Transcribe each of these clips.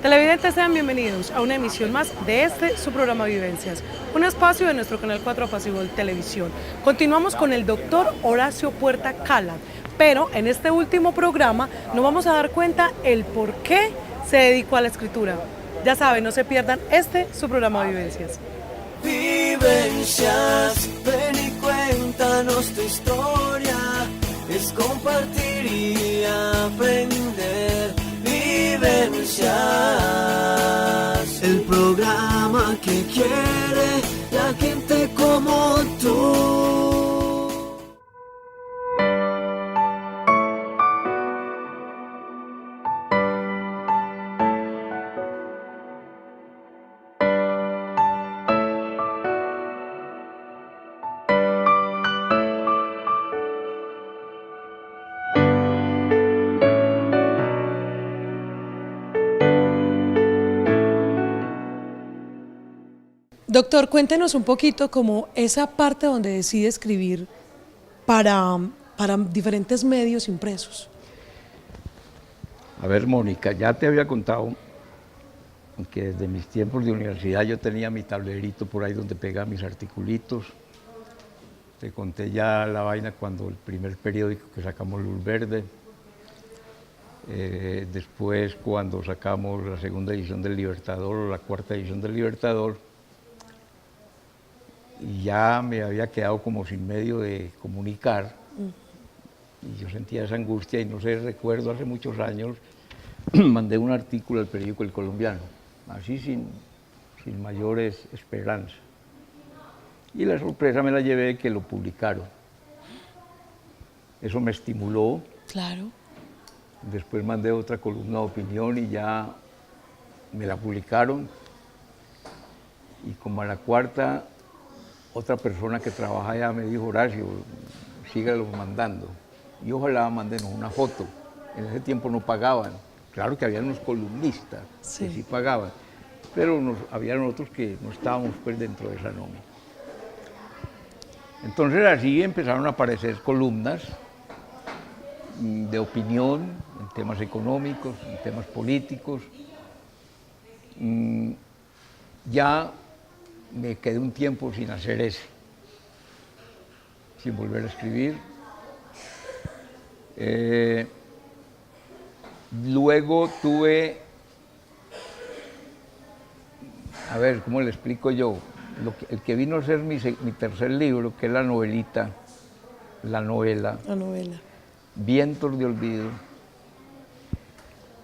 Televidentes, sean bienvenidos a una emisión más de su programa Vivencias, un espacio de nuestro canal 4 Apacigual Televisión. Continuamos con el doctor Horacio Puerta Cala, pero en este último programa nos vamos a dar cuenta el por qué se dedicó a la escritura. Ya saben, no se pierdan su programa Vivencias. Vivencias, ven y cuéntanos tu historia, es compartir y aprender. Vivencias, el programa que quiere la gente como tú. Doctor, cuéntenos un poquito como esa parte donde decide escribir para diferentes medios impresos. A ver, Mónica, ya te había contado que desde mis tiempos de universidad yo tenía mi tablerito por ahí donde pegaba mis articulitos. Te conté ya la vaina cuando el primer periódico que sacamos Luz Verde. Después cuando sacamos la segunda edición del Libertador o la cuarta edición del Libertador. Y ya me había quedado como sin medio de comunicar, y yo sentía esa angustia y no sé, recuerdo hace muchos años, mandé un artículo al periódico El Colombiano, así sin mayores esperanzas. Y la sorpresa me la llevé que lo publicaron. Eso me estimuló. Claro. Después mandé otra columna de opinión y ya me la publicaron. Y como a la cuarta, otra persona que trabaja allá me dijo: Horacio, sígalos mandando. Y ojalá mándenos una foto. En ese tiempo no pagaban. Claro que había unos columnistas que sí pagaban, pero había otros que no estábamos pues dentro de esa nómina. Entonces así empezaron a aparecer columnas de opinión en temas económicos, en temas políticos. Ya me quedé un tiempo sin hacer eso, sin volver a escribir. Luego tuve, a ver, ¿cómo le explico yo? El que vino a ser mi tercer libro, que es la novela, Vientos de Olvido.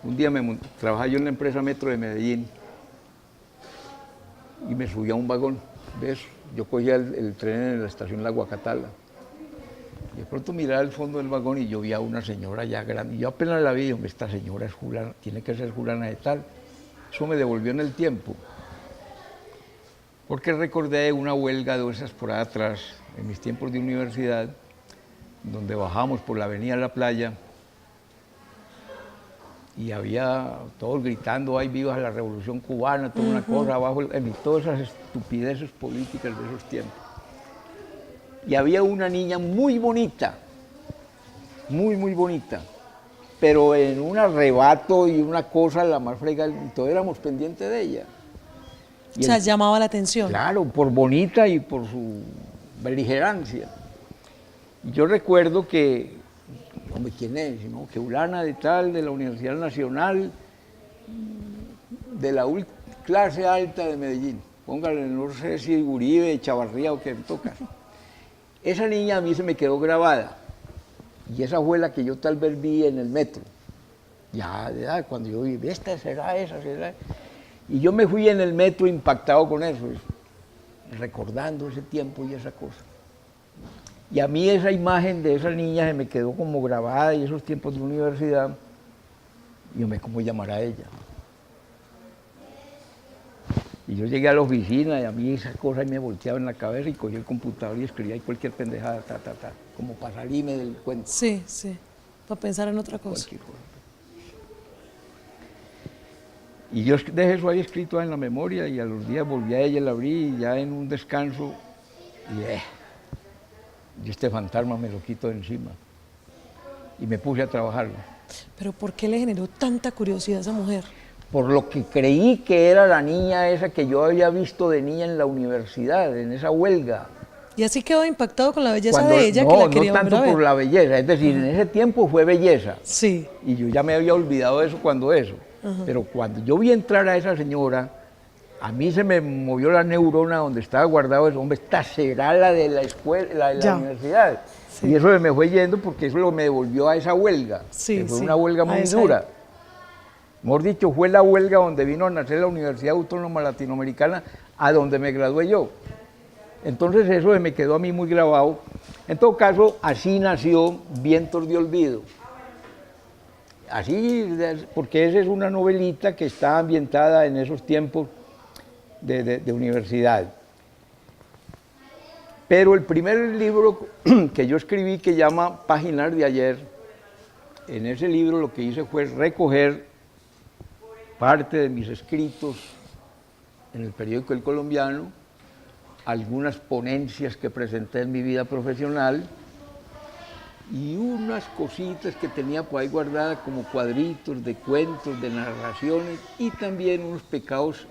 Un día trabajaba yo en la empresa Metro de Medellín, y me subí a un vagón, ¿ves? Yo cogía el tren en la estación La Guacatala. Y de pronto miraba al fondo del vagón y yo vi a una señora ya grande. Y yo apenas la vi y dije: esta señora es fulana, tiene que ser fulana de tal. Eso me devolvió en el tiempo. Porque recordé una huelga de esas por ahí atrás, en mis tiempos de universidad, donde bajamos por la avenida La Playa, y había todos gritando: ¡ay, viva la Revolución Cubana! Toda una cosa abajo, en todas esas estupideces políticas de esos tiempos. Y había una niña muy bonita, muy bonita, pero en un arrebato y una cosa la más fregada, y todos éramos pendientes de ella. O sea, llamaba la atención. Claro, por bonita y por su beligerancia. Y yo recuerdo que, hombre, ¿quién es? ¿No? Que fulana de tal, de la Universidad Nacional, de la clase alta de Medellín. Póngale, no sé si Uribe, Chavarría o qué me toca. Esa niña a mí se me quedó grabada. Y esa fue la que yo tal vez vi en el metro. Ya, cuando yo vi, esta será esa, será. Y yo me fui en el metro impactado con eso, recordando ese tiempo y esa cosa. Y a mí esa imagen de esa niña se me quedó como grabada, y esos tiempos de universidad, y yo me cómo llamar a ella. Y yo llegué a la oficina y a mí esa cosa me volteaba en la cabeza y cogí el computador y escribía ahí cualquier pendejada, como para salirme del cuento. Sí, para pensar en otra cosa. Cualquier cosa. Y yo dejé eso ahí escrito en la memoria, y a los días volví a ella, la abrí, y ya en un descanso, y este fantasma me lo quito de encima. Y me puse a trabajarlo. ¿Pero por qué le generó tanta curiosidad a esa mujer? por lo que creí que era la niña esa que yo había visto de niña en la universidad, en esa huelga. Y así quedó impactado con la belleza de ella, no, que la quería no tanto volver a ver. por la belleza, es decir, en ese tiempo fue belleza. Sí. Y yo ya me había olvidado de eso cuando eso. Pero cuando yo vi entrar a esa señora, a mí se me movió la neurona donde estaba guardado eso. Hombre, esta será la de la escuela, la de la universidad. Sí. Y eso me fue yendo porque eso me devolvió a esa huelga. Sí, que fue sí, una huelga a muy esa dura. Mejor dicho, fue la huelga donde vino a nacer la Universidad Autónoma Latinoamericana, a donde me gradué yo. Entonces eso me quedó a mí muy grabado. En todo caso, así nació Vientos de Olvido. Así, porque esa es una novelita que está ambientada en esos tiempos de universidad. Pero el primer libro que yo escribí, que llama Páginas de Ayer, en ese libro lo que hice fue recoger parte de mis escritos en el periódico El Colombiano, algunas ponencias que presenté en mi vida profesional y unas cositas que tenía por ahí guardadas como cuadritos de cuentos, de narraciones y también unos pecados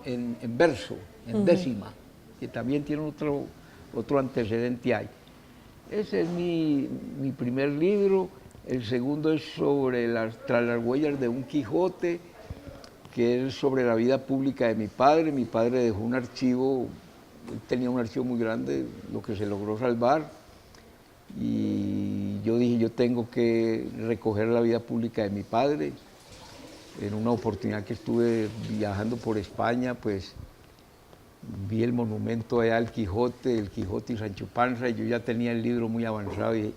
en verso, en décima, que también tiene otro antecedente ahí. Ese es mi primer libro. El segundo es sobre tras las huellas de un Quijote, que es sobre la vida pública de mi padre. Mi padre dejó un archivo, él tenía un archivo muy grande, lo que se logró salvar, y yo dije, yo tengo que recoger la vida pública de mi padre. En una oportunidad que estuve viajando por España, pues vi el monumento allá al Quijote, el Quijote y Sancho Panza, y yo ya tenía el libro muy avanzado y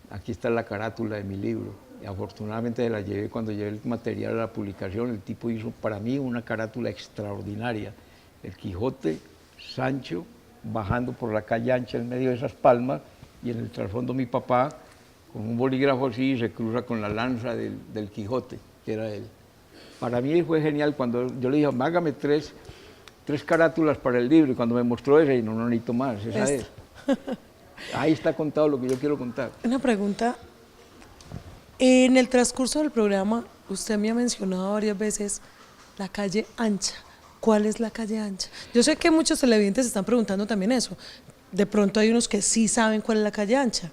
aquí está la carátula de mi libro. Y afortunadamente se la llevé cuando llevé el material a la publicación. El tipo hizo para mí una carátula extraordinaria. El Quijote, Sancho, bajando por la calle ancha en medio de esas palmas, y en el trasfondo mi papá, con un bolígrafo así, se cruza con la lanza del Quijote, que era él. Para mí fue genial cuando yo le dije, hágame tres carátulas para el libro, y cuando me mostró esa, y no necesito más, esa es. Ahí está contado lo que yo quiero contar. Una pregunta. En el transcurso del programa, usted me ha mencionado varias veces la calle ancha. ¿Cuál es la calle ancha? Yo sé que muchos televidentes están preguntando también eso. De pronto hay unos que sí saben cuál es la calle ancha,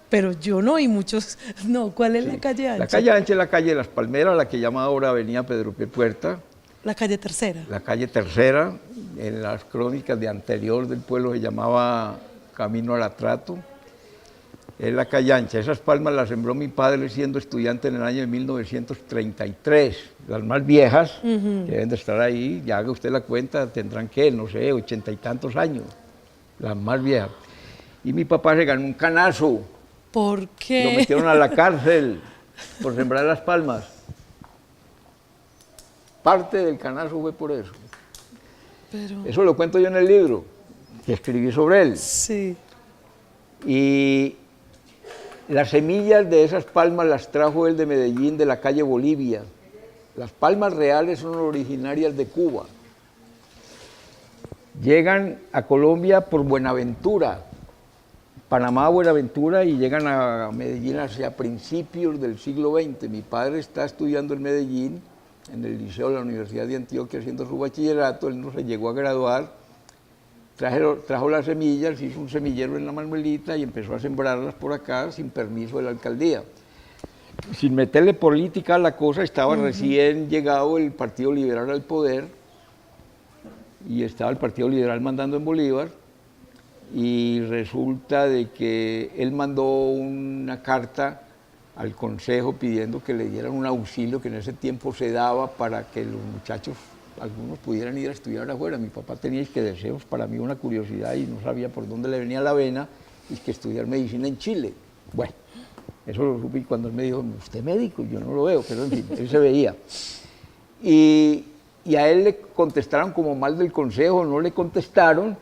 pero yo no, y muchos no. ¿Cuál es la calle ancha? La calle ancha es la calle de las Palmeras, la que llama ahora Avenida Pedro P. Puerta. La calle Tercera. La calle Tercera, en las crónicas de anterior del pueblo se llamaba Camino al Atrato. Es la calle ancha. Esas palmas las sembró mi padre siendo estudiante en el año de 1933. Las más viejas, que deben de estar ahí, ya haga usted la cuenta, tendrán que, no sé, 80 y tantos años. Las más viejas. Y mi papá se ganó un canazo. ¿Por qué? Lo metieron a la cárcel por sembrar las palmas. Parte del canazo fue por eso. Pero... Eso lo cuento yo en el libro, que escribí sobre él. Sí. Y las semillas de esas palmas las trajo él de Medellín, de la calle Bolivia. Las palmas reales son originarias de Cuba. Llegan a Colombia por Buenaventura, Panamá, Buenaventura, y llegan a Medellín hacia principios del siglo XX. Mi padre está estudiando en Medellín, en el liceo de la Universidad de Antioquia, haciendo su bachillerato. Él no se llegó a graduar. Trajo las semillas, hizo un semillero en la Manuelita y empezó a sembrarlas por acá sin permiso de la alcaldía. Sin meterle política a la cosa, estaba recién llegado el Partido Liberal al poder y estaba el Partido Liberal mandando en Bolívar, y resulta de que él mandó una carta al Consejo pidiendo que le dieran un auxilio que en ese tiempo se daba para que los muchachos, algunos pudieran ir a estudiar afuera. Mi papá tenía deseos, para mí una curiosidad, y no sabía por dónde le venía la vena, y que estudiar medicina en Chile. Bueno, eso lo supe cuando él me dijo, ¿usted es médico? Yo no lo veo, pero en fin, él se veía. Y a él le contestaron como mal del consejo, no le contestaron,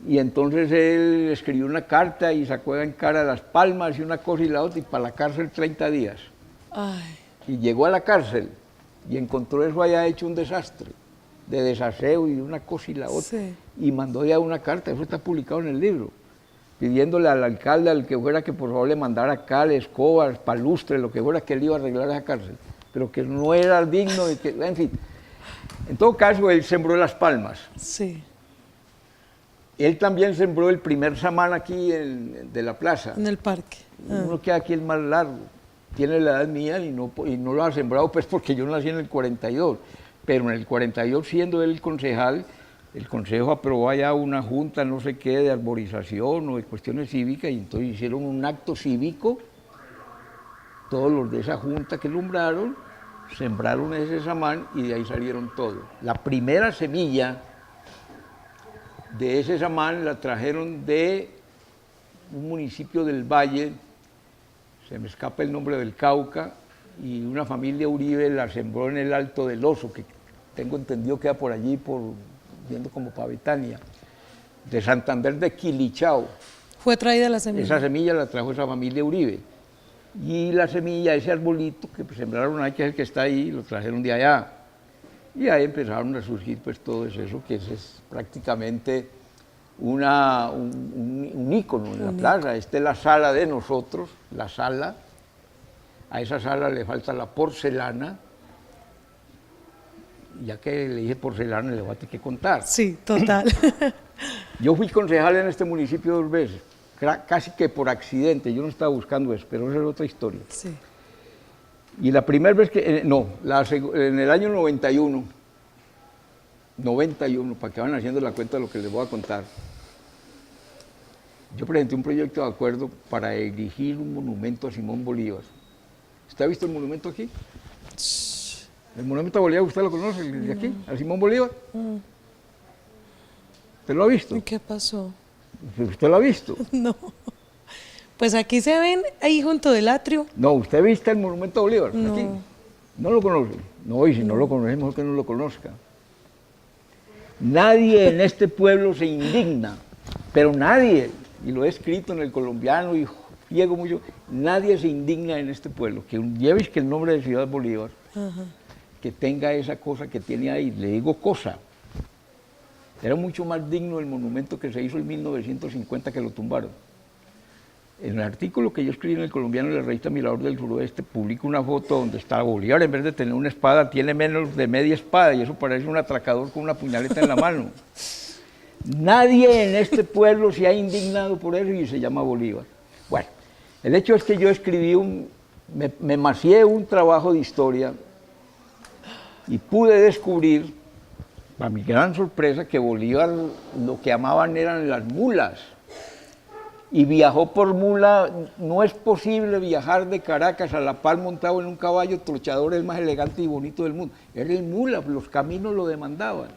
y entonces él escribió una carta y sacó en cara las palmas y una cosa y la otra, y para la cárcel 30 días. Ay. Y llegó a la cárcel y encontró eso allá hecho un desastre, de desaseo y una cosa y la otra. Sí. Y mandó ya una carta, eso está publicado en el libro, pidiéndole al alcalde, al que fuera, que por favor le mandara cal, escobas, palustre, lo que fuera, que él iba a arreglar esa cárcel. pero que no era digno de que, en fin. En todo caso, él sembró Las Palmas. Sí, Él también sembró el primer samán aquí de la plaza. en el parque. Ah. Uno que aquí es más largo. Tiene la edad mía y no lo ha sembrado pues porque yo nací en el 42. Pero en el 42, siendo él el concejal, el consejo aprobó allá una junta, no sé qué, de arborización o de cuestiones cívicas, y entonces hicieron un acto cívico. Todos los de esa junta que nombraron, sembraron ese samán y de ahí salieron todos. La primera semilla de ese samán la trajeron de un municipio del Valle, se me escapa el nombre, del Cauca, y una familia Uribe la sembró en el Alto del Oso, que tengo entendido queda por allí, viendo como para Betania, de Santander de Quilichao. Fue traída la semilla. Esa semilla la trajo esa familia Uribe. Y la semilla, ese arbolito que sembraron ahí, que es el que está ahí, lo trajeron de allá. Y ahí empezaron a surgir pues todo eso, que es prácticamente un ícono en la plaza. Esta es la sala de nosotros, la sala. A esa sala le falta la porcelana. Ya que le dije porcelana, le voy a tener que contar. Sí, total. Yo fui concejal en este municipio 2 veces, casi que por accidente. Yo no estaba buscando eso, pero esa es otra historia. Sí. Y la primera vez que, en el año 91, para que vayan haciendo la cuenta de lo que les voy a contar, yo presenté un proyecto de acuerdo para erigir un monumento a Simón Bolívar. ¿Usted ha visto el monumento aquí? El monumento a Bolívar, ¿usted lo conoce, el de aquí, a Simón Bolívar? ¿Usted lo ha visto? ¿Y qué pasó? ¿Usted lo ha visto? No. Pues aquí se ven, ahí junto del atrio. No, ¿usted ha visto el monumento a Bolívar? No. Aquí. ¿No lo conoce? No, y si no lo conoce, mejor que no lo conozca. Nadie en este pueblo se indigna, pero nadie, y lo he escrito en El Colombiano y llego mucho, nadie se indigna en este pueblo, que lleves que el nombre de Ciudad Bolívar, que tenga esa cosa que tiene ahí, le digo cosa. Era mucho más digno el monumento que se hizo en 1950 que lo tumbaron. En el artículo que yo escribí en El Colombiano, en la revista Mirador del Suroeste, publico una foto donde está Bolívar, en vez de tener una espada, tiene menos de media espada, y eso parece un atracador con una puñaleta en la mano. Nadie en este pueblo se ha indignado por eso y se llama Bolívar. Bueno, el hecho es que yo escribí me macié un trabajo de historia y pude descubrir, a mi gran sorpresa, que Bolívar lo que amaban eran las mulas. Y viajó por mula. No es posible viajar de Caracas a La Paz montado en un caballo trochador, el más elegante y bonito del mundo. Era el mula, los caminos lo demandaban.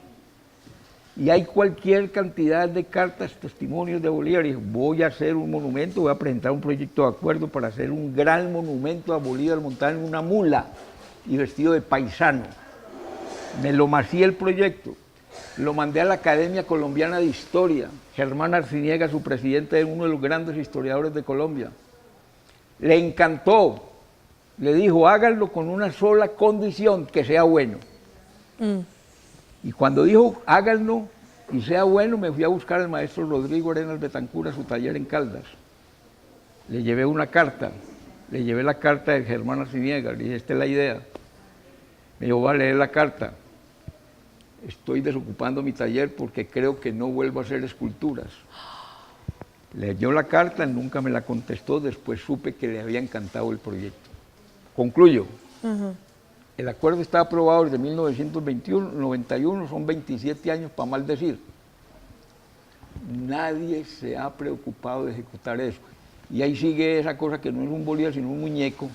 Y hay cualquier cantidad de cartas, testimonios de Bolívar. Y dijo, voy a hacer un monumento, voy a presentar un proyecto de acuerdo para hacer un gran monumento a Bolívar montado en una mula y vestido de paisano. Me lo macié el proyecto. Lo mandé a la Academia Colombiana de Historia. Germán Arciniega, su presidente, es uno de los grandes historiadores de Colombia. Le encantó. Le dijo, háganlo con una sola condición, que sea bueno. Y cuando dijo, háganlo y sea bueno, me fui a buscar al maestro Rodrigo Arenas Betancur a su taller en Caldas. Le llevé una carta. Le llevé la carta de Germán Arciniega. Le dije, esta es la idea. Me dijo, va a leer la carta. Estoy desocupando mi taller porque creo que no vuelvo a hacer esculturas. Leyó la carta, nunca me la contestó, después supe que le había encantado el proyecto. Concluyo. El acuerdo está aprobado desde 1991, son 27 años para mal decir. Nadie se ha preocupado de ejecutar eso. Y ahí sigue esa cosa que no es un Bolívar, sino un muñeco,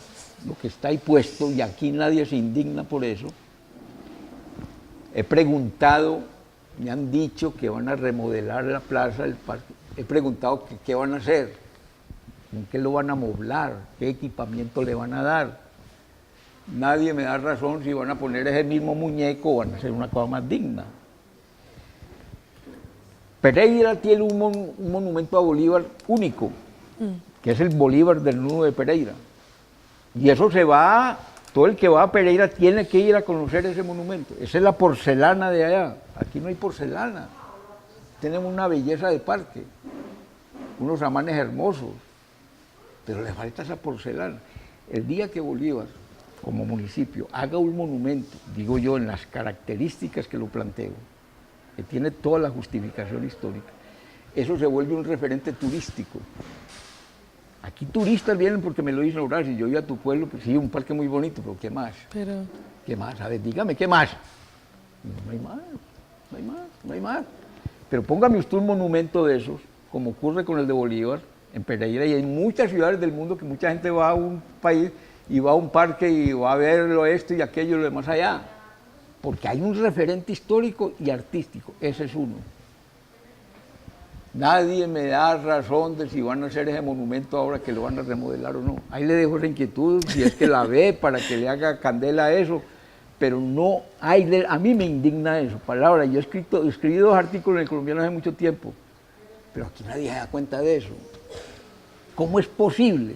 lo que está ahí puesto, y aquí nadie se indigna por eso. He preguntado, me han dicho que van a remodelar la plaza del parque. He preguntado qué van a hacer, con qué lo van a amoblar, qué equipamiento le van a dar. Nadie me da razón si van a poner ese mismo muñeco o van a hacer una cosa más digna. Pereira tiene un monumento a Bolívar único, que es el Bolívar del Nudo de Pereira. Y eso se va... Todo el que va a Pereira tiene que ir a conocer ese monumento. Esa es la porcelana de allá. Aquí no hay porcelana. Tenemos una belleza de parque, unos amanes hermosos, pero le falta esa porcelana. El día que Bolívar como municipio, haga un monumento, digo yo, en las características que lo planteo, que tiene toda la justificación histórica, eso se vuelve un referente turístico. Aquí turistas vienen porque me lo dicen Horacio, yo iba a tu pueblo, pues sí, un parque muy bonito, pero ¿qué más? ¿Qué más? A ver, dígame, ¿qué más? No hay más, no hay más, no hay más. Pero póngame usted un monumento de esos, como ocurre con el de Bolívar, en Pereira, y en muchas ciudades del mundo que mucha gente va a un país y va a un parque y va a verlo esto y aquello y lo demás allá. Porque hay un referente histórico y artístico, ese es uno. Nadie me da razón de si van a hacer ese monumento ahora que lo van a remodelar o no. Ahí le dejo esa inquietud, si es que la ve, para que le haga candela a eso. Pero no hay, a mí me indigna eso, palabra. Yo escribí 2 artículos en El Colombiano hace mucho tiempo, pero aquí nadie se da cuenta de eso. ¿Cómo es posible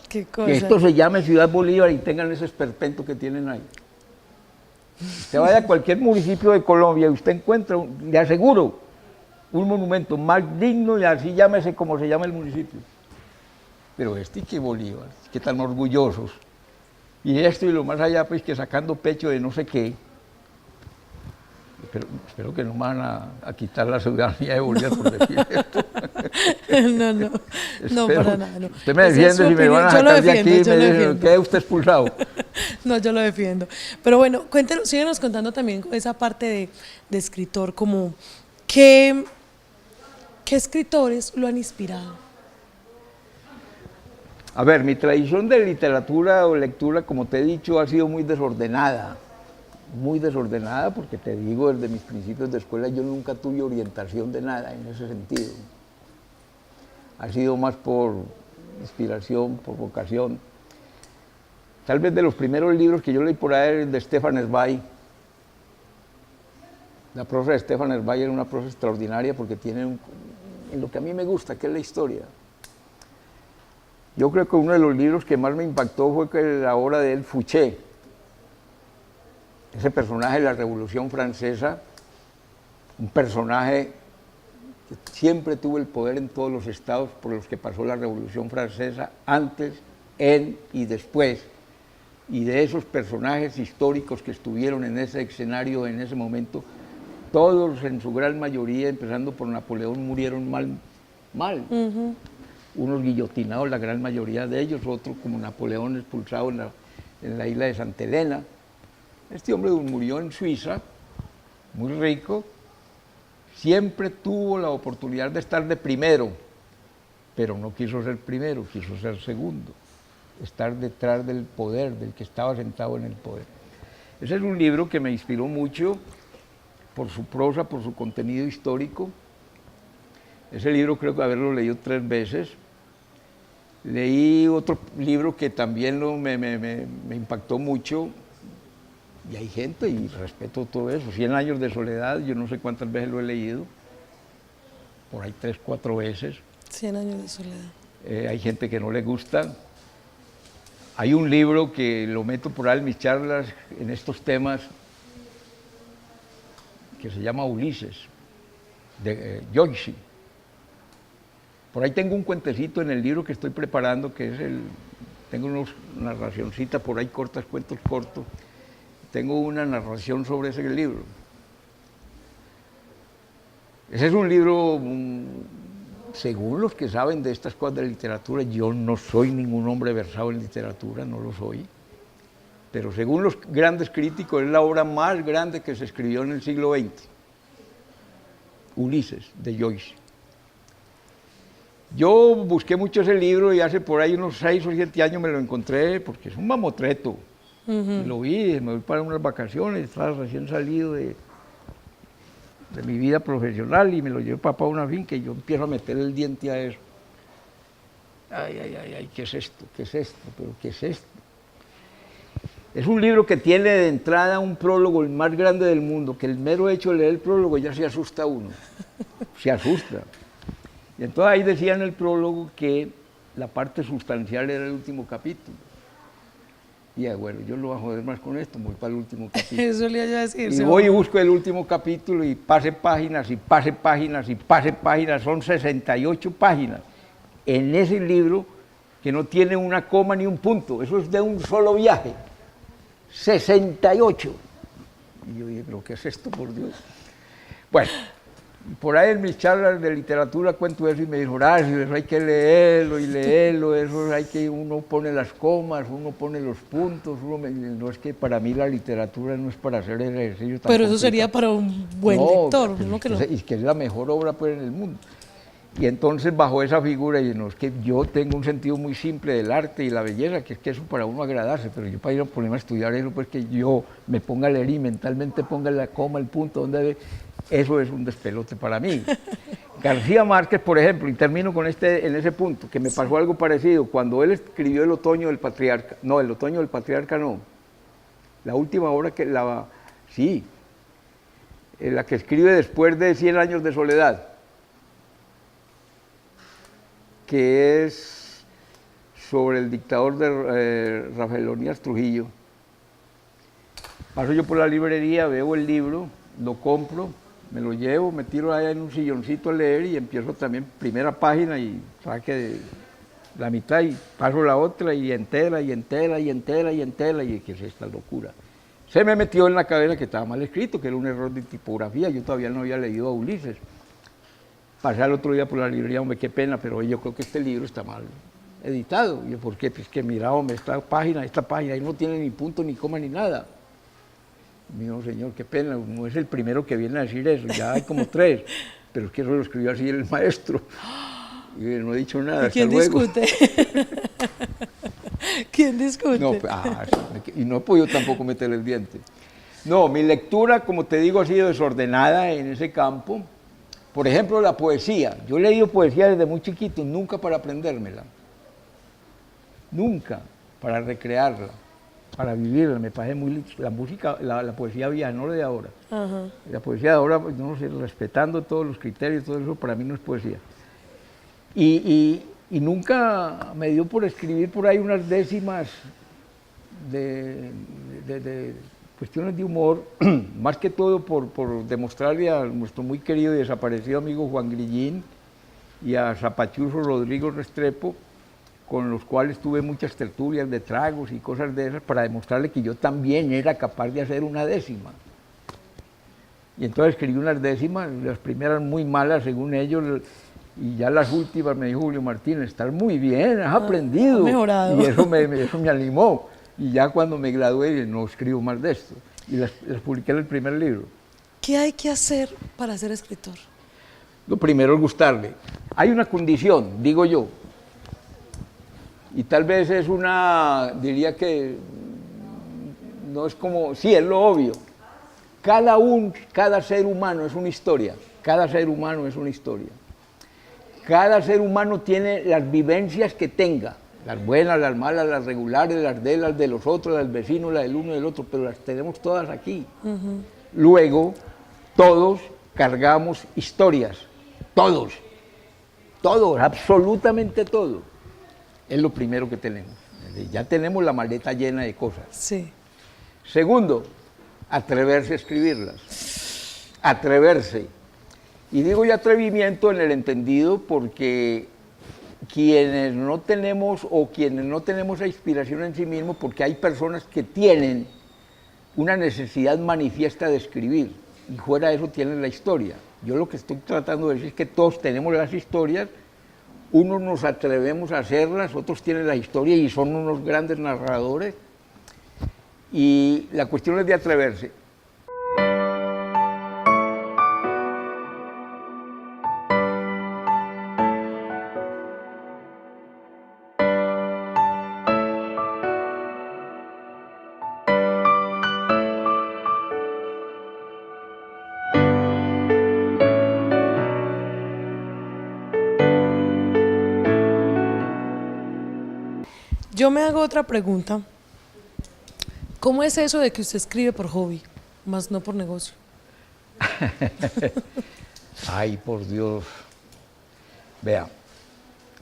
¿Qué cosa? que esto se llame Ciudad Bolívar y tengan ese esperpento que tienen ahí? Usted vaya a cualquier municipio de Colombia y usted encuentra, le aseguro, un monumento más digno y así llámese como se llama el municipio. Pero y que Bolívar, que tan orgullosos. Y esto y lo más allá, pues que sacando pecho de no sé qué. Espero que no me van a quitar la ciudadanía de Bolívar por decir esto. No, para nada. No. Usted me defiende si me van a sacar de aquí y me dicen, quede usted expulsado. No, yo lo defiendo. Pero bueno, cuéntenos, síguenos contando también esa parte de escritor, como ¿qué escritores lo han inspirado? A ver, mi tradición de literatura o lectura, como te he dicho, ha sido muy desordenada porque te digo, desde mis principios de escuela yo nunca tuve orientación de nada en ese sentido. Ha sido más por inspiración, por vocación. Tal vez de los primeros libros que yo leí por ahí, de Stefan Zweig. La prosa de Stefan Zweig era una prosa extraordinaria porque tiene en lo que a mí me gusta, que es la historia. Yo creo que uno de los libros que más me impactó fue la obra de él, Fouché. Ese personaje de la Revolución Francesa, un personaje que siempre tuvo el poder en todos los estados por los que pasó la Revolución Francesa, antes, en y después. Y de esos personajes históricos que estuvieron en ese escenario en ese momento, todos en su gran mayoría, empezando por Napoleón, murieron mal. Unos guillotinados, la gran mayoría de ellos, otros como Napoleón expulsado en la isla de Santa Elena. Este hombre murió en Suiza, muy rico, siempre tuvo la oportunidad de estar de primero, pero no quiso ser primero, quiso ser segundo, estar detrás del poder, del que estaba sentado en el poder. Ese es un libro que me inspiró mucho por su prosa, por su contenido histórico. Ese libro creo que haberlo leído 3 veces. Leí otro libro que también me impactó mucho, y hay gente, y respeto todo eso, 100 años de soledad, yo no sé cuántas veces lo he leído, por ahí 3, 4 veces. 100 años de soledad. Hay gente que no le gusta. Hay un libro que lo meto por ahí en mis charlas, en estos temas, que se llama Ulises, de Joyce. Por ahí tengo un cuentecito en el libro que estoy preparando, que es tengo una narracioncita por ahí cortas, cuentos cortos. Tengo una narración sobre ese libro. Ese es un libro, según los que saben de estas cosas de literatura, yo no soy ningún hombre versado en literatura, no lo soy, pero según los grandes críticos es la obra más grande que se escribió en el siglo XX. Ulises, de Joyce. Yo busqué mucho ese libro y hace por ahí unos 6 o 7 años me lo encontré, porque es un mamotreto. Lo vi, me voy para unas vacaciones, estaba recién salido de mi vida profesional y me lo llevé para una finca y yo empiezo a meter el diente a eso. Ay, ¿qué es esto? ¿Qué es esto? ¿Pero qué es esto? Es un libro que tiene de entrada un prólogo el más grande del mundo, que el mero hecho de leer el prólogo ya se asusta uno, se asusta. Y entonces ahí decía en el prólogo que la parte sustancial era el último capítulo. Y bueno, yo lo voy a joder más con esto, voy para el último capítulo. Eso le iba a decir. Y voy y busco el último capítulo y pase páginas, y pase páginas, y pase páginas, son 68 páginas. En ese libro que no tiene una coma ni un punto, eso es de un solo viaje, 68. Y yo dije, ¿pero qué es esto, por Dios? Bueno, por ahí en mis charlas de literatura cuento eso y me dijo, Horacio, eso hay que leerlo y leerlo, eso hay que, uno pone las comas, uno pone los puntos, no es que para mí la literatura no es para hacer ejercicio tan Pero eso complicado. sería para un buen lector, Pues, uno que no. y que es la mejor obra pues, en el mundo. Y entonces bajo esa figura, y no, es que yo tengo un sentido muy simple del arte y la belleza, que es que eso para uno agradarse, pero yo para ir a ponerme a estudiar eso, pues que yo me ponga a leer y mentalmente ponga la coma, el punto, donde debe, eso es un despelote para mí. García Márquez, por ejemplo, y termino con en ese punto, que me pasó algo parecido, cuando él escribió El Otoño del Patriarca, no, El Otoño del Patriarca no, la última obra que, la que escribe después de 100 años de soledad, que es sobre el dictador de Rafael Leónidas Trujillo. Paso yo por la librería, veo el libro, lo compro, me lo llevo, me tiro allá en un silloncito a leer y empiezo también primera página y saque la mitad y paso la otra y entera y entera y entera y entera y ¿qué es esta locura? Se me metió en la cabeza que estaba mal escrito, que era un error de tipografía, yo todavía no había leído a Ulises. Pasé al otro día por la librería, hombre, qué pena, pero yo creo que este libro está mal editado. Y yo, ¿por qué? Pues que mira, hombre, esta página, ahí no tiene ni punto, ni coma, ni nada. Y me dijo, señor, qué pena, no es el primero que viene a decir eso, ya hay como 3, pero es que eso lo escribió así el maestro. Y no he dicho nada, ¿Y quién hasta luego. discute? ¿Quién discute? No, y no he podido tampoco meter el diente. No, mi lectura, como te digo, ha sido desordenada en ese campo. Por ejemplo, la poesía. Yo he leído poesía desde muy chiquito, nunca para aprendérmela. Nunca para recrearla, para vivirla. Me parece muy... La música, la poesía vieja, no la de ahora. Ajá. La poesía de ahora, pues, no sé, respetando todos los criterios, todo eso, para mí no es poesía. Y nunca me dio por escribir por ahí unas décimas de cuestiones de humor, más que todo por demostrarle a nuestro muy querido y desaparecido amigo Juan Grillín y a Zapachurro Rodrigo Restrepo, con los cuales tuve muchas tertulias de tragos y cosas de esas, para demostrarle que yo también era capaz de hacer una décima. Y entonces escribí unas décimas, las primeras muy malas según ellos, y ya las últimas me dijo Julio Martínez, estás muy bien, has aprendido. Ha mejorado. Y eso me animó. Y ya cuando me gradué, no escribo más de esto. Y las publiqué en el primer libro. ¿Qué hay que hacer para ser escritor? Lo primero es gustarle. Hay una condición, digo yo, y tal vez es diría que no es como, sí, es lo obvio. Cada ser humano es una historia. Cada ser humano es una historia. Cada ser humano tiene las vivencias que tenga. Las buenas, las malas, las regulares, las de los otros, las del vecino, las del uno y del otro, pero las tenemos todas aquí. Luego, todos cargamos historias, todos, absolutamente todo. Es lo primero que tenemos. Ya tenemos la maleta llena de cosas. Sí. Segundo, atreverse a escribirlas, atreverse. Y digo yo atrevimiento en el entendido porque quienes no tenemos esa inspiración en sí mismos, porque hay personas que tienen una necesidad manifiesta de escribir y fuera de eso tienen la historia. Yo lo que estoy tratando de decir es que todos tenemos las historias, unos nos atrevemos a hacerlas, otros tienen la historia y son unos grandes narradores, y la cuestión es de atreverse. Yo me hago otra pregunta. ¿Cómo es eso de que usted escribe por hobby, más no por negocio? Ay, por Dios. Vea,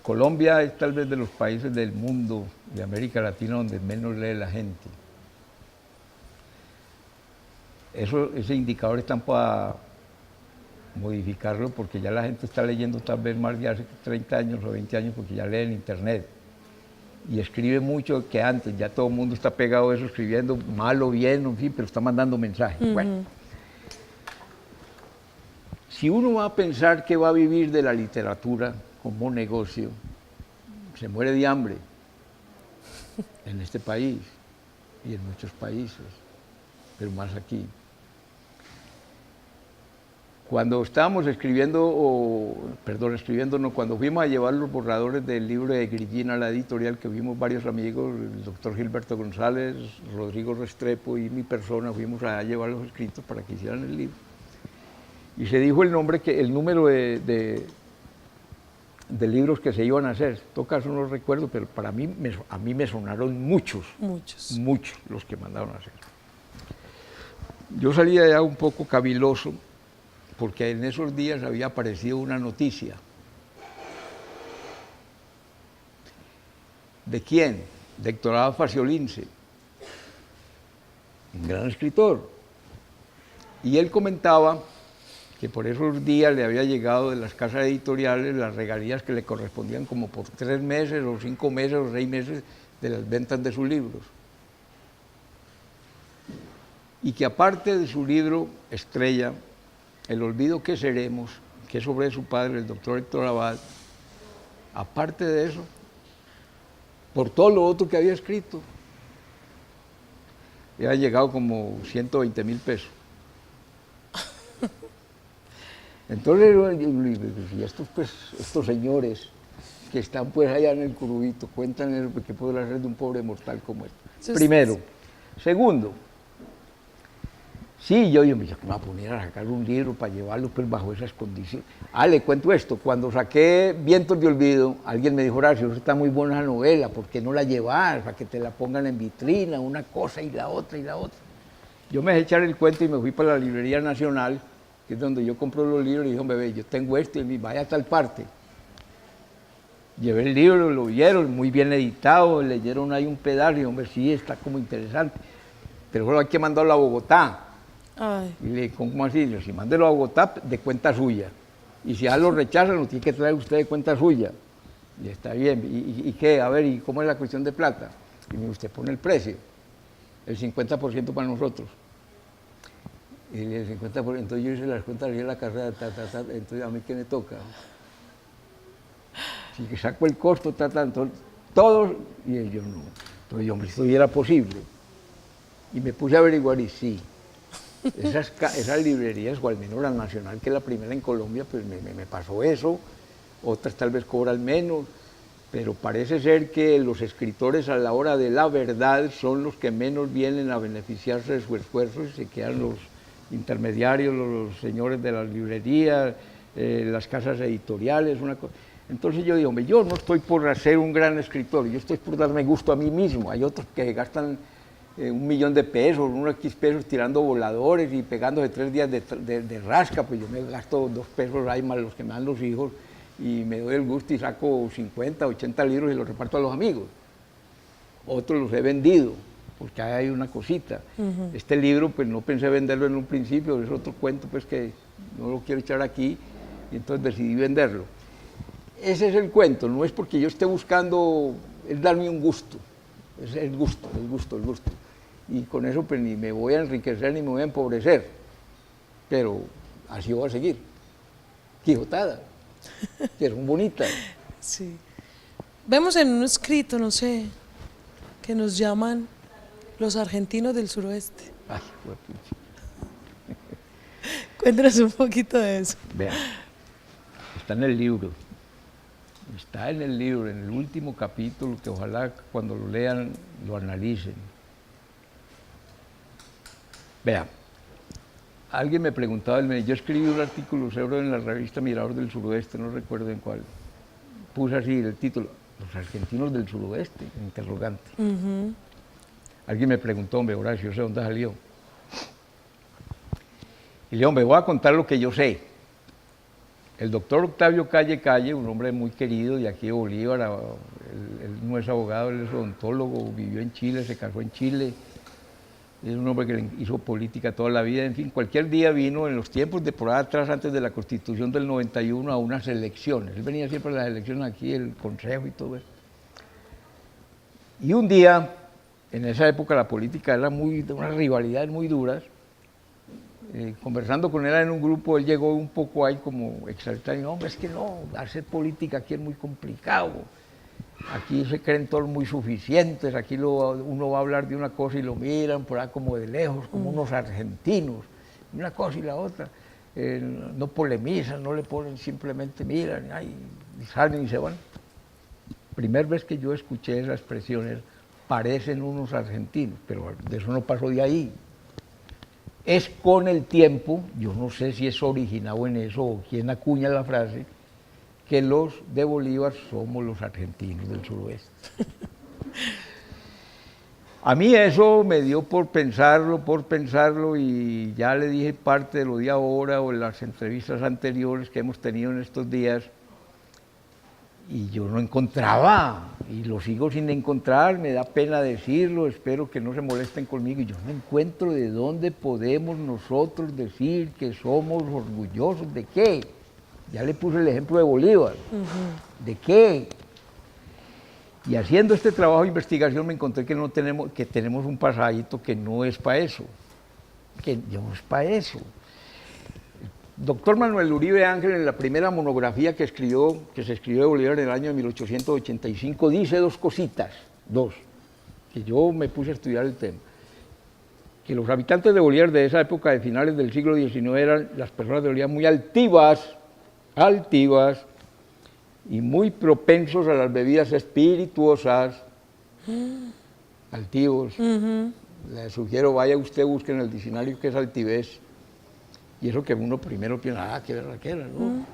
Colombia es tal vez de los países del mundo, de América Latina, donde menos lee la gente. Ese indicador están para modificarlo porque ya la gente está leyendo tal vez más de hace 30 años o 20 años porque ya lee en internet. y escribe mucho que antes, ya todo el mundo está pegado a eso, escribiendo mal o bien, en fin, pero está mandando mensajes. Bueno, si uno va a pensar que va a vivir de la literatura como negocio, se muere de hambre en este país y en muchos países, pero más aquí. Cuando estábamos escribiendo, cuando fuimos a llevar los borradores del libro de Grillín a la editorial, que vimos varios amigos, el doctor Gilberto González, Rodrigo Restrepo y mi persona, fuimos a llevar los escritos para que hicieran el libro. Y se dijo el número de libros que se iban a hacer. En todo caso no los recuerdo, pero a mí me sonaron muchos los que mandaron a hacer. Yo salí de allá un poco caviloso, porque en esos días había aparecido una noticia. ¿De quién? De Héctor Abad Faciolince, un gran escritor. Y él comentaba que por esos días le había llegado de las casas editoriales las regalías que le correspondían como por 3 meses o 5 meses o 6 meses de las ventas de sus libros. Y que aparte de su libro estrella, El olvido que seremos, que es sobre su padre, el doctor Héctor Abad, aparte de eso, por todo lo otro que había escrito, le había llegado como 120,000 pesos. Entonces, y estos señores que están pues allá en el Curubito, cuentan eso, ¿qué podrá hacer de un pobre mortal como este? Primero. Segundo, sí, yo me voy a poner a sacar un libro para llevarlo pues bajo esas condiciones. Le cuento esto, cuando saqué Vientos de Olvido, alguien me dijo, Horacio, está muy buena la novela, ¿por qué no la llevas? Para que te la pongan en vitrina, una cosa y la otra y la otra. Yo me dejé echar el cuento y me fui para la Librería Nacional, que es donde yo compro los libros, y dije, bebé, yo tengo esto, y vaya a tal parte. Llevé el libro, lo vieron, muy bien editado, leyeron ahí un pedazo, y hombre, sí, está como interesante, pero solo hay que mandarlo a Bogotá. Ay. Y le dije, ¿cómo así? Yo, si mándelo a Bogotá, de cuenta suya. Y si ya lo rechazan, lo tiene que traer usted de cuenta suya. Y está bien. ¿Y qué? A ver, ¿y cómo es la cuestión de plata? Y me dijo, usted pone el precio, el 50% para nosotros. Y le dije, el 50%, entonces yo hice las cuentas, le di la carrera, entonces a mí ¿qué me toca? Si que saco el costo, entonces, todos, y yo no. Entonces yo, hombre, esto ya era posible. Y me puse a averiguar y sí. Esas librerías, o al menos la Nacional, que es la primera en Colombia, pues me pasó eso. Otras tal vez cobran menos, pero parece ser que los escritores a la hora de la verdad son los que menos vienen a beneficiarse de su esfuerzo y se quedan los intermediarios, los señores de las librerías, las casas editoriales, una cosa. Entonces yo digo, hombre, yo no estoy por ser un gran escritor, yo estoy por darme gusto a mí mismo. Hay otros que gastan 1.000.000 de pesos, unos X pesos tirando voladores y pegándose 3 días de rasca, pues yo me gasto 2 pesos ahí más los que me dan los hijos y me doy el gusto y saco 50, 80 libros y los reparto a los amigos. Otros los he vendido, porque hay una cosita. Este libro, pues no pensé venderlo en un principio, es otro cuento pues que no lo quiero echar aquí, y entonces decidí venderlo. Ese es el cuento, no es porque yo esté buscando, es darme un gusto, es el gusto. Y con eso pues ni me voy a enriquecer ni me voy a empobrecer, pero así voy a seguir. Quijotada, que son bonitas. Sí. Vemos en un escrito, no sé, que nos llaman los argentinos del suroeste. Ay, huepucha. Cuéntanos un poquito de eso. Vean, está en el libro. Está en el libro, en el último capítulo, que ojalá cuando lo lean lo analicen. Vean, alguien me preguntaba, yo escribí un artículo sobre en la revista Mirador del Suroeste, no recuerdo en cuál. Puse así el título, los argentinos del suroeste, interrogante. Alguien me preguntó, hombre, Horacio, ¿sé dónde salió? Y le dije, hombre, voy a contar lo que yo sé. El doctor Octavio Calle, un hombre muy querido de aquí de Bolívar, él no es abogado, él es odontólogo, vivió en Chile, se casó en Chile, es un hombre que hizo política toda la vida, en fin, cualquier día vino en los tiempos de por atrás, antes de la Constitución del 91, a unas elecciones. Él venía siempre a las elecciones aquí, el Consejo y todo eso. Y un día, en esa época la política era de unas rivalidades muy duras, conversando con él en un grupo, él llegó un poco ahí como exaltado, y no, hombre, es que no, hacer política aquí es muy complicado, aquí se creen todos muy suficientes, aquí uno va a hablar de una cosa y lo miran por ahí como de lejos, como unos argentinos, una cosa y la otra, no polemizan, no le ponen, simplemente miran, y salen y se van. Primera vez que yo escuché esas expresiones, parecen unos argentinos, pero de eso no pasó de ahí. Es con el tiempo, yo no sé si es originado en eso o quién acuña la frase, que los de Bolívar somos los argentinos del suroeste. A mí eso me dio por pensarlo y ya le dije parte de lo de ahora o en las entrevistas anteriores que hemos tenido en estos días, y yo no encontraba, y lo sigo sin encontrar, me da pena decirlo, espero que no se molesten conmigo, y yo no encuentro de dónde podemos nosotros decir que somos orgullosos, ¿de qué? Ya le puse el ejemplo de Bolívar, ¿de qué? Y haciendo este trabajo de investigación me encontré que tenemos un pasadito que no es para eso, que no es para eso. Doctor Manuel Uribe Ángel, en la primera monografía que se escribió de Bolívar en el año 1885, dice dos cositas, que yo me puse a estudiar el tema. Que los habitantes de Bolívar de esa época, de finales del siglo XIX, eran las personas de Bolívar muy altivas, y muy propensos a las bebidas espirituosas, altivos. Le sugiero, vaya usted, busque en el diccionario qué es altivez. Y eso que uno primero piensa, qué berraquera, ¿no?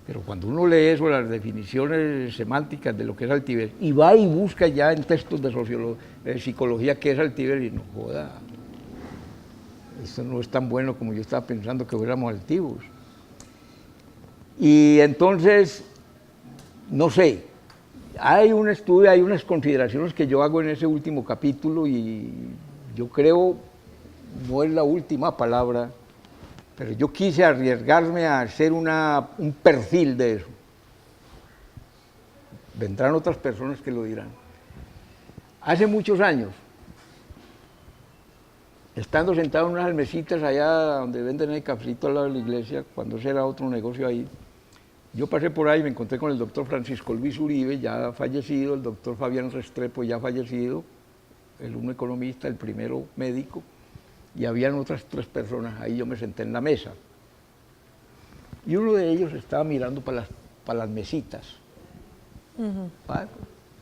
Pero cuando uno lee eso, las definiciones semánticas de lo que es altivez, y va y busca ya en textos de psicología qué es altivez, y no joda, esto no es tan bueno como yo estaba pensando que fuéramos altivos. Y entonces, no sé, hay un estudio, hay unas consideraciones que yo hago en ese último capítulo, y yo creo, no es la última palabra, pero yo quise arriesgarme a hacer un perfil de eso. Vendrán otras personas que lo dirán. Hace muchos años, estando sentado en unas mesitas allá donde venden el cafecito al lado de la iglesia, cuando ese era otro negocio ahí, yo pasé por ahí y me encontré con el doctor Francisco Luis Uribe, ya fallecido, el doctor Fabián Restrepo, ya fallecido, el uno economista, el primero médico, y habían otras 3 personas, ahí yo me senté en la mesa. Y uno de ellos estaba mirando para las mesitas.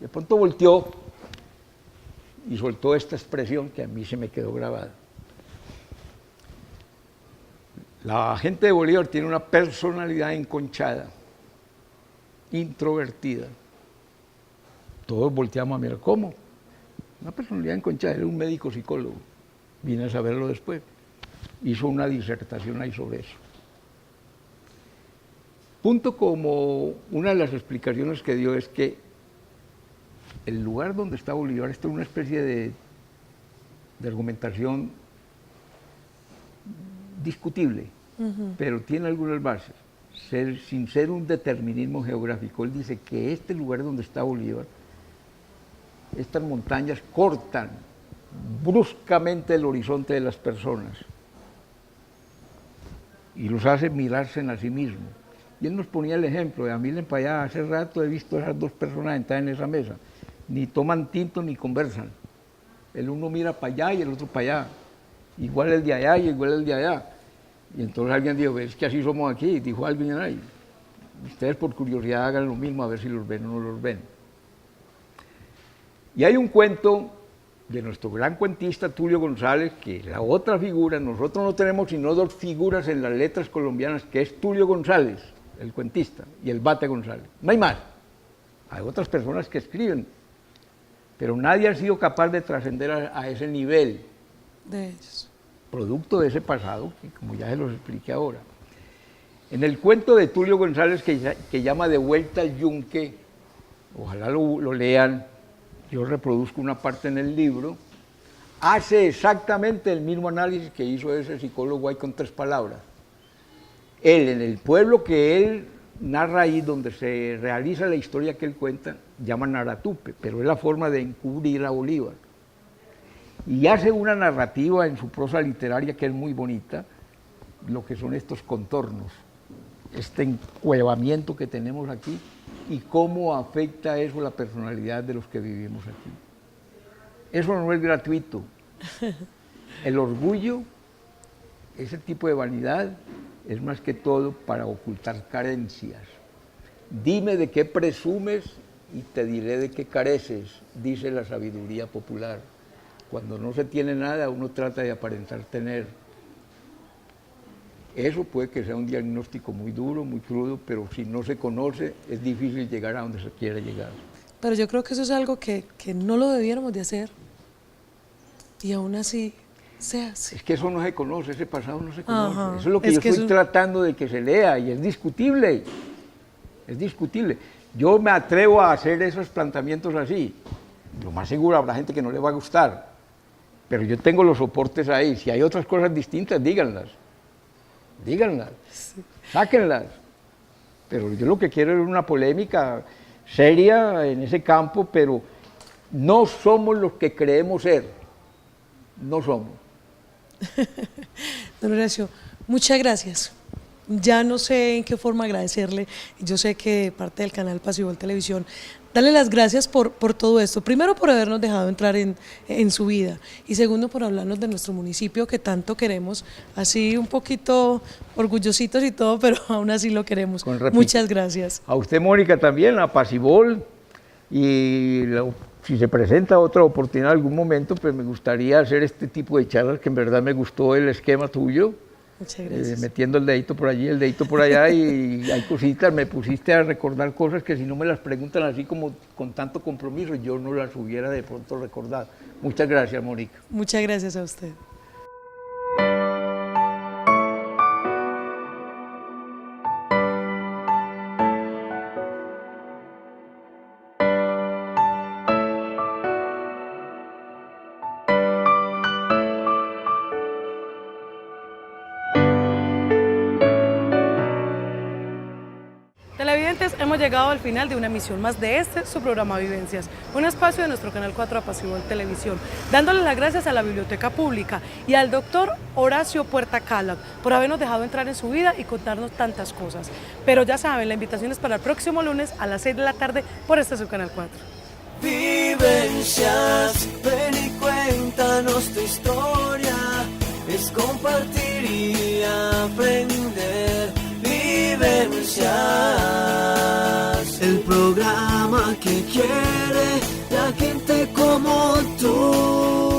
De pronto volteó y soltó esta expresión que a mí se me quedó grabada. La gente de Bolívar tiene una personalidad enconchada, introvertida. Todos volteamos a mirar, ¿cómo? Una personalidad enconchada, era un médico psicólogo. Vine a saberlo después. Hizo una disertación ahí sobre eso. Punto como una de las explicaciones que dio es que el lugar donde está Bolívar, esto es una especie de argumentación discutible, pero tiene algunas bases. Sin ser un determinismo geográfico, él dice que este lugar donde está Bolívar, estas montañas cortan bruscamente el horizonte de las personas y los hace mirarse a sí mismos. Y él nos ponía el ejemplo de, miren para allá, hace rato he visto a esas 2 personas sentadas en esa mesa, ni toman tinto ni conversan, el uno mira para allá y el otro para allá, igual el de allá y igual el de allá. Y entonces alguien dijo, es que así somos aquí, dijo alguien ahí, ustedes por curiosidad hagan lo mismo a ver si los ven o no los ven. Y hay un cuento de nuestro gran cuentista Tulio González, que la otra figura, nosotros no tenemos sino 2 figuras en las letras colombianas, que es Tulio González, el cuentista, y el Bate González. No hay más. Hay otras personas que escriben, pero nadie ha sido capaz de trascender a ese nivel. De ellos. Producto de ese pasado, que como ya se los expliqué ahora. En el cuento de Tulio González, que llama De vuelta al yunque, ojalá lo lean, yo reproduzco una parte en el libro, hace exactamente el mismo análisis que hizo ese psicólogo ahí con 3 palabras. Él, en el pueblo que él narra ahí donde se realiza la historia que él cuenta, llama Naratupe, pero es la forma de encubrir a Bolívar. Y hace una narrativa en su prosa literaria que es muy bonita, lo que son estos contornos, este encuevamiento que tenemos aquí y cómo afecta eso la personalidad de los que vivimos aquí. Eso no es gratuito. El orgullo, ese tipo de vanidad, es más que todo para ocultar carencias. Dime de qué presumes y te diré de qué careces, dice la sabiduría popular. Cuando no se tiene nada, uno trata de aparentar tener. Eso puede que sea un diagnóstico muy duro, muy crudo, pero si no se conoce, es difícil llegar a donde se quiere llegar. Pero yo creo que eso es algo que no lo debiéramos de hacer, y aún así se hace. Es que eso no se conoce, ese pasado no se conoce. Ajá. Eso es lo que yo estoy tratando de que se lea, y es discutible. Es discutible. Yo me atrevo a hacer esos planteamientos así. Lo más seguro habrá gente que no le va a gustar, pero yo tengo los soportes ahí. Si hay otras cosas distintas, díganlas. Díganlas, sí. Sáquenlas. Pero yo lo que quiero es una polémica seria en ese campo, pero no somos los que creemos ser. No somos. Don Horacio, muchas gracias. Ya no sé en qué forma agradecerle. Yo sé que de parte del canal Paseo Televisión, darle las gracias por todo esto. Primero, por habernos dejado entrar en su vida, y segundo, por hablarnos de nuestro municipio que tanto queremos, así un poquito orgullositos y todo, pero aún así lo queremos. Muchas gracias. A usted, Mónica, también, a Pasibol, y si se presenta otra oportunidad en algún momento, pues me gustaría hacer este tipo de charlas, que en verdad me gustó el esquema tuyo. Muchas gracias. Metiendo el dedito por allí, el dedito por allá, y hay cositas, me pusiste a recordar cosas que si no me las preguntan así como con tanto compromiso, yo no las hubiera de pronto recordado. Muchas gracias, Mónica. Muchas gracias a usted. Televidentes, hemos llegado al final de una emisión más de su programa Vivencias, un espacio de nuestro canal 4 Pasibol Televisión, dándole las gracias a la Biblioteca Pública y al doctor Horacio Puerta Calad por habernos dejado entrar en su vida y contarnos tantas cosas. Pero ya saben, la invitación es para el próximo lunes a las 6 de la tarde por su canal 4. Vivencias, ven y cuéntanos tu historia, es compartir y aprender. Vivencias, el programa que quiere la gente como tú.